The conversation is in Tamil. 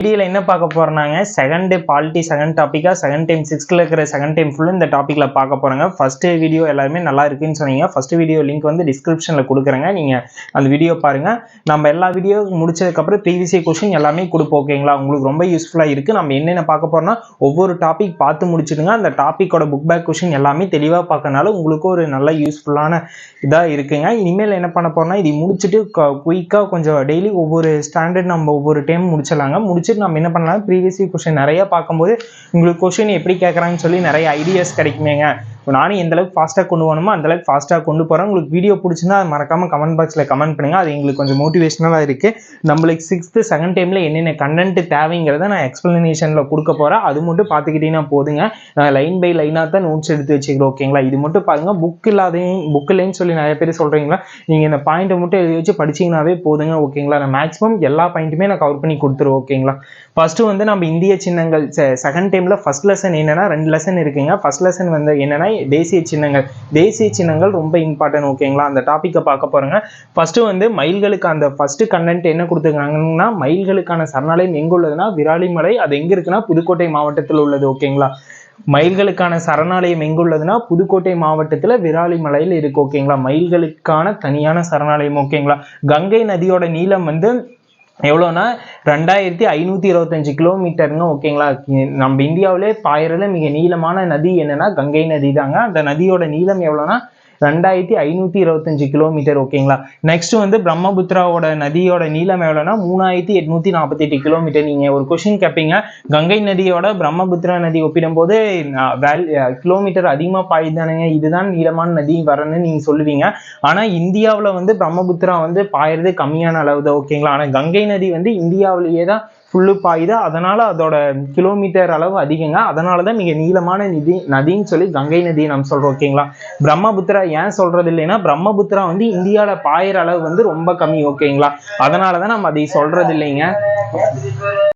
வீடியோல என்ன பார்க்க போறோம்னாங்க செகண்ட் பாலிட்டி செகண்ட் டாபிக்கா செகண்ட் டைம் 6th இருக்கிற செகண்ட் டைம் ஃபுல்லா இந்த டாபிக்ல பார்க்க போறாங்க. ஃபர்ஸ்ட் வீடியோ எல்லாருமே நல்லா இருக்குன்னு சொன்னீங்க. ஃபர்ஸ்ட் வீடியோ லிங்க் வந்து டிஸ்கிரிப்ஷன்ல கொடுக்குறேங்க. நீங்க அந்த வீடியோ பாருங்க. நம்ம எல்லா வீடியோ முடிச்சதுக்கு அப்புறம் ப்ரீவியஸ் கொஸ்டின் எல்லாமே கொடுப்போம். ஓகேங்களா? உங்களுக்கு ரொம்ப யூஸ்ஃபுல்லா இருக்கு. நம்ம என்னென்ன பார்க்க போறோம்னா ஒவ்வொரு டாபிக் பார்த்து முடிச்சிடுங்க. அந்த டாபிக்கோட புக் பேக் கொஸ்டின் எல்லாமே தெளிவா பார்க்கறனால உங்களுக்கு ஒரு நல்ல யூஸ்ஃபுல்லான இதா இருக்குங்க. இனிமேல் என்ன பண்ண போறோம்னா இது முடிச்சிட்டு குயிக்கா கொஞ்சம் டெய்லி ஒவ்வொரு ஸ்டாண்டர்ட் நம்ம ஒவ்வொரு டைம் முடிச்சிடலாங்க. நம்ம என்ன பண்ணலாம் ப்ரீவியஸ் கொஸ்டின் நிறைய பார்க்கும்போது உங்களுக்கு கொஸ்டின் எப்படி கேட்கறாங்கன்னு சொல்லி நிறைய ஐடியாஸ் கிடைக்குமேங்க. நானும் எந்த அளவுக்கு ஃபாஸ்ட்டாக கொண்டு போகணுமோ அந்த அளவுக்கு ஃபாஸ்ட்டாக கொண்டு போகிறேன். உங்களுக்கு வீடியோ பிடிச்சிருந்தா அது மறக்காம கமெண்ட் பாக்ஸில் கமெண்ட் பண்ணுங்க. அது எங்களுக்கு கொஞ்சம் மோட்டிவேஷனலாக இருக்குது. நம்மளுக்கு 6th செகண்ட் டைமில் என்னென்ன கண்டென்ட் தேவைங்கிறத நான் எக்ஸ்பிளனேஷனில் கொடுக்க போகிறேன். அது மட்டும் பார்த்துக்கிட்டீங்கன்னா போதுங்க. நான் லைன் பை லைனாக தான் நோட்ஸ் எடுத்து வச்சுக்கிறோம். ஓகேங்களா? இது மட்டும் பாருங்கள். புக் இல்லைன்னு சொல்லி நிறைய பேர் சொல்கிறீங்களா, நீங்கள் இந்த பாயிண்ட்டை மட்டும் எழுதி வச்சு படிச்சிங்கனாவே போதுங்க. ஓகேங்களா? நான் மேக்ஸிமம் எல்லா பாயிண்ட்டுமே நான் கவர் பண்ணி கொடுத்துருவோம். ஓகேங்களா? ஃபர்ஸ்ட் வந்து நம்ம இந்திய சின்னங்கள் செகண்ட் டைம்ல ஃபர்ஸ்ட் லெசன் என்னன்னா 2 லெசன் இருக்குங்க. ஃபர்ஸ்ட் லெசன் வந்து என்னன்னா தேசிய சின்னங்கள். தேசிய சின்னங்கள் ரொம்ப இம்பார்ட்டன்ட். ஓகேங்களா? அந்த டாபிக்கை பார்க்க போறேங்க. ஃபர்ஸ்ட் வந்து மயில்களுக்கு அந்த ஃபர்ஸ்ட் கண்டென்ட் என்ன கொடுத்துருக்காங்கன்னா, மயில்களுக்கான சரணாலயம் எங்க உள்ளதுன்னா விராலிமலை. அது எங்க இருக்குன்னா புதுக்கோட்டை மாவட்டத்தில் உள்ளது. ஓகேங்களா? மயில்களுக்கான சரணாலயம் எங்குள்ளதுன்னா புதுக்கோட்டை மாவட்டத்துல விராலிமலையில் இருக்கு. ஓகேங்களா? மயில்களுக்கான தனியான சரணாலயம். ஓகேங்களா? கங்கை நதியோட நீளம் வந்து எவ்வளோனா 2525 கிலோமீட்டருங்க. ஓகேங்களா? நம்ம இந்தியாவிலே பாயறதுல மிக நீளமான நதி என்னன்னா கங்கை நதி தாங்க. அந்த நதியோட நீளம் எவ்வளோனா 2525 கிலோமீட்டர். ஓகேங்களா? நெக்ஸ்ட் வந்து பிரம்மபுத்திராவோட நதியோட நீளம் எவ்வளோனா 3848 கிலோமீட்டர். நீங்க ஒரு கொஸ்டின் கேட்பீங்க, கங்கை நதியோட பிரம்மபுத்திரா நதி ஒப்பிடும்போது கிலோமீட்டர் அதிகமா பாயுதானுங்க, இதுதான் நீளமான நதி வரணும்னு நீங்க சொல்லுவீங்க. ஆனா இந்தியாவில் வந்து பிரம்மபுத்திரா வந்து பாயறது கம்மியான அளவு தான். ஓகேங்களா? ஆனா கங்கை நதி வந்து இந்தியாவிலேயே தான் ஃபுல்லு பாயுது. அதனால அதோட கிலோமீட்டர் அளவு அதிகங்க. அதனாலதான் மிக நீளமான நதின்னு சொல்லி கங்கை நதியை நம்ம சொல்றோம். ஓகேங்களா? பிரம்மபுத்திரா ஏன் சொல்றது இல்லைன்னா, பிரம்மபுத்திரா வந்து இந்தியாவில பாயிற அளவு வந்து ரொம்ப கம்மி. ஓகேங்களா? அதனாலதான் நம்ம அதை சொல்றது இல்லைங்க.